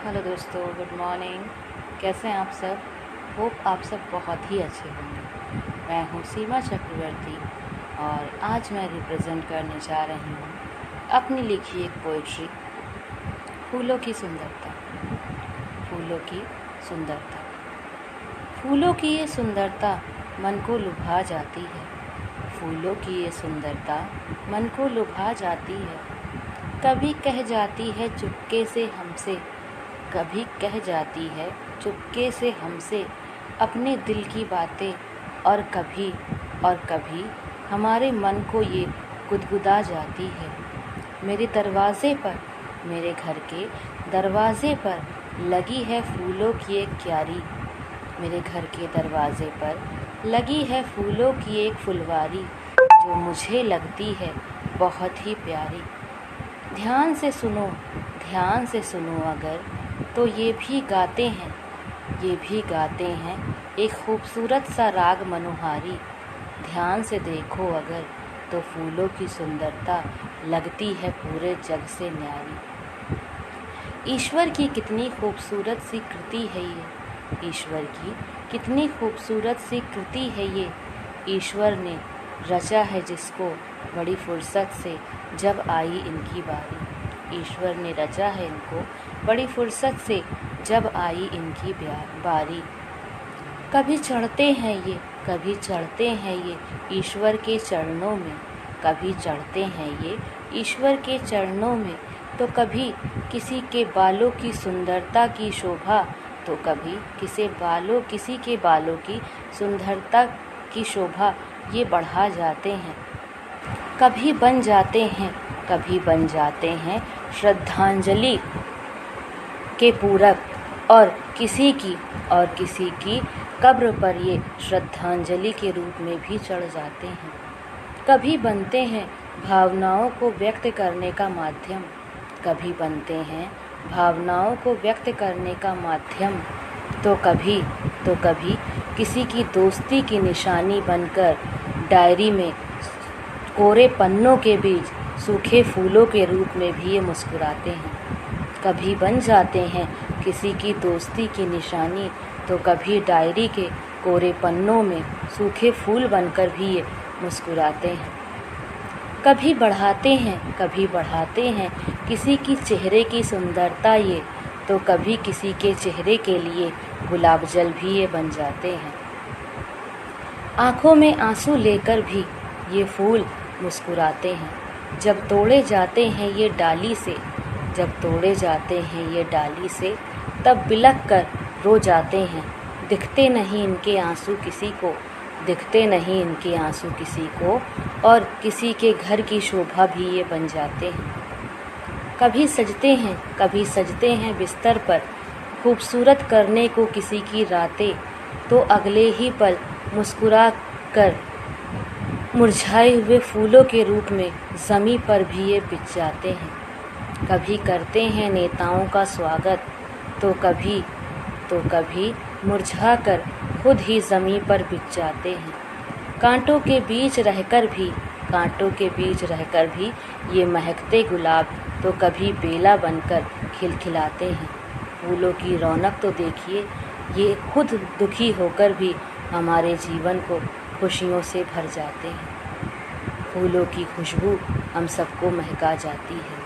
Hello दोस्तों, good morning. कैसे हैं आप सब? होप आप सब बहुत ही अच्छे होंगे। मैं हूँ सीमा चक्रवर्ती और आज मैं रिप्रेजेंट करने जा रही हूँ अपनी लिखी एक पोइट्री, फूलों की सुंदरता। फूलों की सुंदरता। फूलों की ये सुंदरता मन को लुभा जाती है। फूलों की ये सुंदरता मन को लुभा जाती है। कभी कह जाती है चुपके से हमसे, कभी कह जाती है चुपके से हमसे अपने दिल की बातें, और कभी हमारे मन को ये गुदगुदा जाती है। मेरे दरवाज़े पर, मेरे घर के दरवाज़े पर लगी है फूलों की एक क्यारी। मेरे घर के दरवाज़े पर लगी है फूलों की एक फुलवारी, जो मुझे लगती है बहुत ही प्यारी। ध्यान से सुनो अगर, तो ये भी गाते हैं एक खूबसूरत सा राग मनोहारी। ध्यान से देखो अगर, तो फूलों की सुंदरता लगती है पूरे जग से न्यारी। ईश्वर की कितनी खूबसूरत सी कृति है ये, ईश्वर की कितनी खूबसूरत सी कृति है ये। ईश्वर ने रचा है जिसको बड़ी फुर्सत से जब आई इनकी बारी। ईश्वर ने रचा है इनको बड़ी फुर्सत से जब आई इनकी बारी। कभी चढ़ते हैं ये ईश्वर के चरणों में, कभी चढ़ते हैं ये ईश्वर के चरणों में। तो कभी किसी के बालों की सुंदरता की शोभा, तो कभी किसी के बालों की सुंदरता की शोभा ये बढ़ा जाते हैं। कभी बन जाते हैं श्रद्धांजलि के पूरक, और किसी की कब्र पर ये श्रद्धांजलि के रूप में भी चढ़ जाते हैं। कभी बनते हैं भावनाओं को व्यक्त करने का माध्यम, कभी बनते हैं भावनाओं को व्यक्त करने का माध्यम। तो कभी किसी की दोस्ती की निशानी बनकर डायरी में कोरे पन्नों के बीच सूखे फूलों के रूप में भी ये मुस्कुराते हैं। कभी बन जाते हैं किसी की दोस्ती की निशानी, तो कभी डायरी के कोरे पन्नों में सूखे फूल बनकर भी ये मुस्कुराते हैं। कभी बढ़ाते हैं किसी की चेहरे की सुंदरता ये, तो कभी किसी के चेहरे के लिए गुलाब जल भी ये बन जाते हैं। आँखों में आंसू लेकर भी ये फूल मुस्कुराते हैं। जब तोड़े जाते हैं ये डाली से, तब बिलख कर रो जाते हैं। दिखते नहीं इनके आंसू किसी को, और किसी के घर की शोभा भी ये बन जाते हैं। कभी सजते हैं बिस्तर पर खूबसूरत करने को किसी की रातें, तो अगले ही पल मुस्कुरा कर मुरझाए हुए फूलों के रूप में ज़मीं पर भी ये बिछ जाते हैं। कभी करते हैं नेताओं का स्वागत, तो कभी मुरझा कर खुद ही ज़मीं पर बिछ जाते हैं। कांटों के बीच रहकर भी ये महकते गुलाब, तो कभी बेला बनकर खिलखिलाते हैं। फूलों की रौनक तो देखिए, ये खुद दुखी होकर भी हमारे जीवन को खुशियों से भर जाते हैं। फूलों की खुशबू हम सबको महका जाती है।